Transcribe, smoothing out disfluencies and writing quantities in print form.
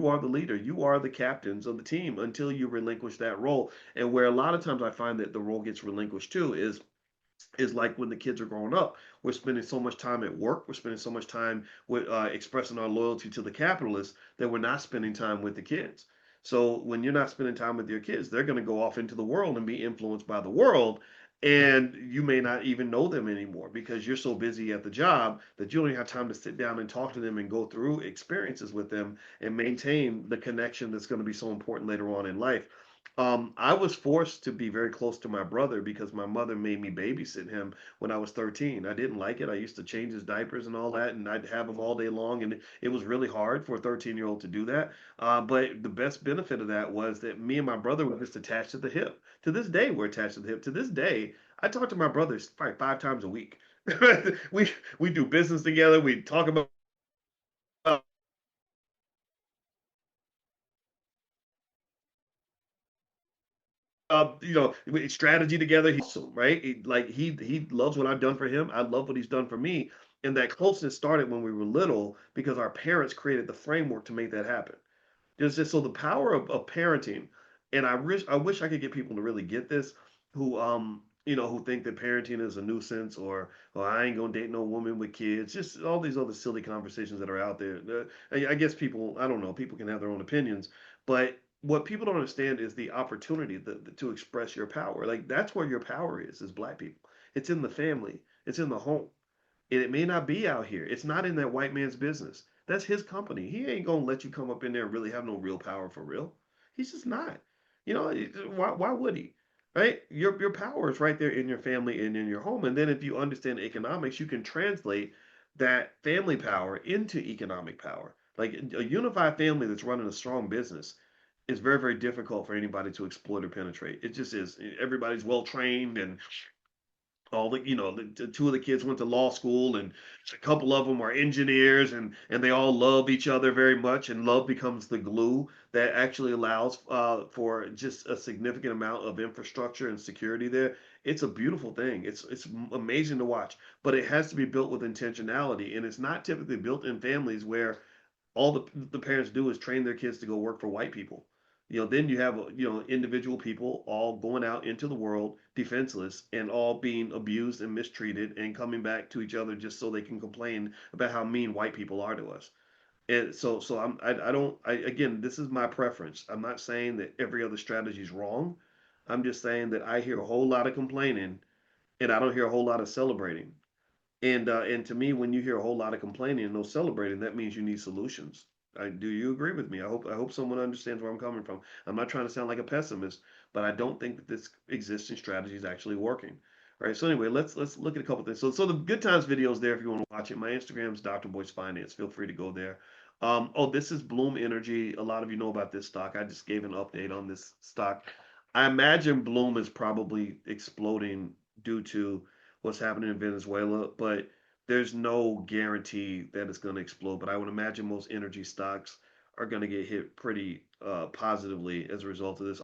you are the leader. You are the captains of the team until you relinquish that role. And where a lot of times I find that the role gets relinquished too is like when the kids are growing up. We're spending so much time at work. We're spending so much time with expressing our loyalty to the capitalists that we're not spending time with the kids. So when you're not spending time with your kids, they're going to go off into the world and be influenced by the world. And you may not even know them anymore because you're so busy at the job that you don't even have time to sit down and talk to them and go through experiences with them and maintain the connection that's going to be so important later on in life. I was forced to be very close to my brother because my mother made me babysit him when I was 13. I didn't like it. I used to change his diapers and all that, and I'd have him all day long, and it was really hard for a 13-year-old to do that. But the best benefit of that was that me and my brother were just attached at the hip. To this day, we're attached at the hip. To this day, I talk to my brothers probably 5 times a week. we we do business together. We talk about strategy together. He's awesome, right? Like he loves what I've done for him. I love what he's done for me. And that closeness started when we were little because our parents created the framework to make that happen. Just so the power of parenting, and I wish I could get people to really get this, who think that parenting is a nuisance or I ain't gonna date no woman with kids, just all these other silly conversations that are out there. I guess people, I don't know, people can have their own opinions, but what people don't understand is the opportunity to express your power. Like that's where your power is black people. It's in the family. It's in the home. And it may not be out here. It's not in that white man's business. That's his company. He ain't gonna let you come up in there and really have no real power for real. He's just not. Why would he? Right? Your power is right there in your family and in your home. And then if you understand economics, you can translate that family power into economic power. Like a unified family that's running a strong business is very, very difficult for anybody to exploit or penetrate. It just is. Everybody's well trained and all the two of the kids went to law school and a couple of them are engineers and they all love each other very much and love becomes the glue that actually allows for just a significant amount of infrastructure and security there. It's a beautiful thing. It's amazing to watch, but it has to be built with intentionality, and it's not typically built in families where all the parents do is train their kids to go work for white people. Then you have individual people all going out into the world defenseless and all being abused and mistreated and coming back to each other just so they can complain about how mean white people are to us. And so I don't again, this is my preference. I'm not saying that every other strategy is wrong. I'm just saying that I hear a whole lot of complaining and I don't hear a whole lot of celebrating. And to me, when you hear a whole lot of complaining and no celebrating, that means you need solutions. Do you agree with me? I hope someone understands where I'm coming from. I'm not trying to sound like a pessimist, but I don't think that this existing strategy is actually working. All right. So anyway, let's look at a couple things. So the Good Times video is there if you want to watch it. My Instagram is Dr. Boyce Finance. Feel free to go there. This is Bloom Energy. A lot of you know about this stock. I just gave an update on this stock. I imagine Bloom is probably exploding due to what's happening in Venezuela, but there's no guarantee that it's going to explode. But I would imagine most energy stocks are going to get hit pretty positively as a result of this.